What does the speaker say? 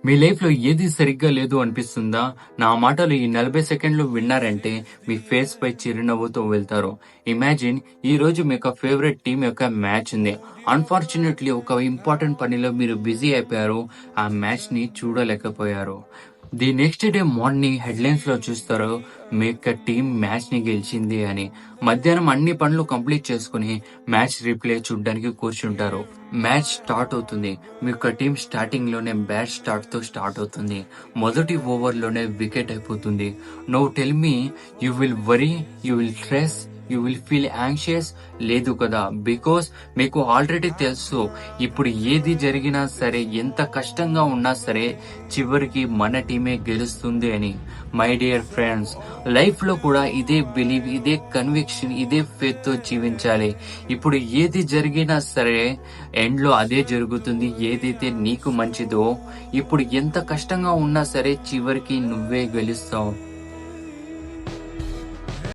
మీ లైఫ్‌లో ఏది సరిగ్గా లేదు అనిపిస్తుందా? నా మాటలు ఈ 40 సెకండ్లు విన్నారంటే మీ ఫేస్‌పై చిరునవ్వుతో వెళ్తారు. ఇమాజిన్ ఈరోజు మీ యొక్క ఫేవరెట్ టీమ్ యొక్క మ్యాచ్ ఉంది. అన్‌ఫార్చునేట్‌లీ ఒక ఇంపార్టెంట్ పనిలో మీరు బిజీ అయిపోయారు. ఆ మ్యాచ్‌ని చూడలేకపోయారు. ది నెక్స్ట్ డే మార్నింగ్ హెడ్‌లైన్స్‌లో చూస్తారు మీ యొక్క టీమ్ మ్యాచ్‌ని గెలిచింది అని. మధ్యాహ్నం అన్ని పనులు కంప్లీట్ చేసుకొని మ్యాచ్ రీప్లే చూడ్డానికి కూర్చుంటారు. మ్యాచ్ స్టార్ట్ అవుతుంది. మీ యొక్క టీం స్టార్టింగ్‌లోనే బ్యాడ్ స్టార్ట్‌తో స్టార్ట్ అవుతుంది. మొదటి ఓవర్‌లోనే వికెట్ అయిపోతుంది. Now tell me you will worry, you will stress, you will feel anxious లేదు కదా! బికాస్ మీకు ఆల్రెడీ తెలుసు ఇప్పుడు ఏది జరిగినా సరే, ఎంత కష్టంగా ఉన్నా సరే చివరికి మన టీమే గెలుస్తుంది అని. మై డియర్ ఫ్రెండ్స్, లైఫ్‌లో కూడా ఇదే బిలీవ్, ఇదే కన్విక్షన్, ఇదే ఫెయిత్‌తో జీవించాలి. ఇప్పుడు ఏది జరిగినా సరే ఎండ్‌లో అదే జరుగుతుంది. ఏదైతే నీకు మంచిదో, ఇప్పుడు ఎంత కష్టంగా ఉన్నా సరే చివరికి నువ్వే గెలుస్తావు.